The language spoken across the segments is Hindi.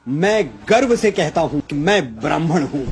मैं गर्व से कहता हूं कि मैं ब्राह्मण हूं।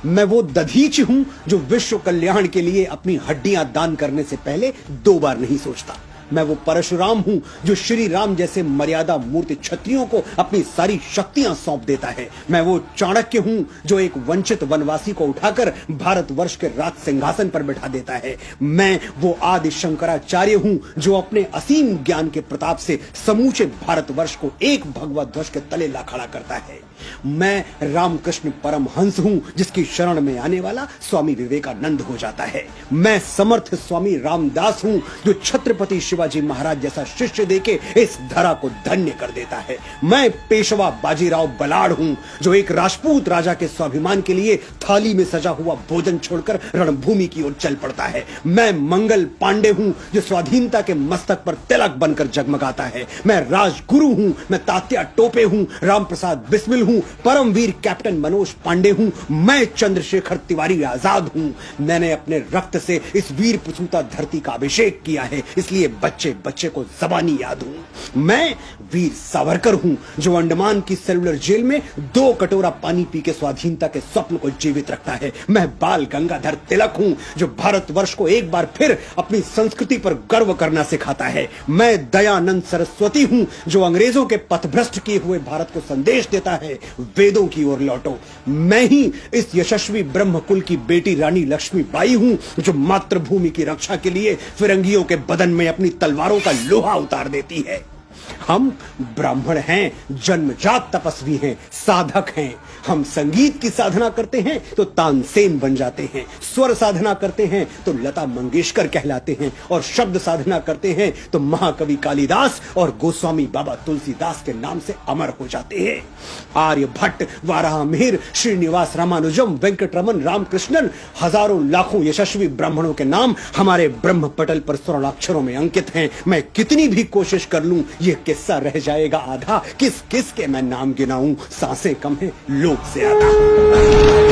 मैं वो दधीच हूं जो विश्व कल्याण के लिए अपनी हड्डियां दान करने से पहले 2 बार नहीं सोचता। मैं वो परशुराम हूं जो श्री राम जैसे मर्यादा मूर्ति क्षत्रियों को अपनी सारी शक्तियां सौंप देता है। मैं वो चाणक्य हूं जो एक वंचित वनवासी को उठाकर भारतवर्ष के राज सिंहासन पर बैठा देता है। मैं वो आदि शंकराचार्य हूं जो अपने असीम ज्ञान के प्रताप से समूचे भारतवर्ष को एक भगवा ध्वज के तले ला खड़ा करता है। मैं रामकृष्ण परमहंस हूं जिसकी शरण में आने वाला स्वामी विवेकानंद हो जाता है। मैं समर्थ स्वामी रामदास हूं जो छत्रपति शिवाजी महाराज जैसा शिष्य देके इस धरा को धन्य कर देता है। मैं पेशवा बाजीराव बलाड़ हूं जो एक राजपूत राजा के स्वाभिमान के लिए थाली में सजा हुआ भोजन छोड़कर रणभूमि की ओर चल पड़ता है। मैं मंगल पांडे हूं जो स्वाधीनता के मस्तक पर तिलक बनकर जगमगाता है। मैं राजगुरु हूं, मैं तात्या टोपे हूं, रामप्रसाद बिस्मिल हूं, परमवीर कैप्टन मनोज पांडे हूं, मैं चंद्रशेखर तिवारी आजाद हूं। मैंने अपने रक्त से इस वीर प्रसूता धरती का अभिषेक किया है, इसलिए बच्चे बच्चे को जबानी याद हूं। मैं वीर सावरकर हूं जो अंडमान की सेलुलर जेल में 2 कटोरा पानी पी के स्वाधीनता के स्वप्न को जीवित रखता है। मैं बाल गंगाधर तिलक हूं जो भारतवर्ष को एक बार फिर अपनी संस्कृति पर गर्व करना सिखाता है। मैं दयानंद सरस्वती हूं जो अंग्रेजों के पथभ्रष्ट किए हुए भारत को संदेश देता है, वेदों की ओर लौटो। मैं ही इस यशस्वी ब्रह्म कुल की बेटी रानी लक्ष्मीबाई हूं जो मातृभूमि की रक्षा के लिए फिरंगियों के बदन में अपनी तलवारों का लोहा उतार देती है। हम ब्राह्मण हैं, जन्मजात तपस्वी हैं, साधक हैं। हम संगीत की साधना करते हैं तो तानसेन बन जाते हैं, स्वर साधना करते हैं तो लता मंगेशकर कहलाते हैं, और शब्द साधना करते हैं तो महाकवि कालिदास और गोस्वामी बाबा तुलसीदास के नाम से अमर हो जाते हैं। आर्यभट्ट, वाराहमिहिर, श्रीनिवास रामानुजम, वेंकटरमन, रामकृष्णन, हजारों लाखों यशस्वी ब्राह्मणों के नाम हमारे ब्रह्म पटल पर स्वर्णाक्षरों में अंकित हैं। मैं कितनी भी कोशिश कर लूं ये किस्सा रह जाएगा आधा। किस किस के मैं नाम गिनाऊं, सांसें कम है लोग ज्यादा।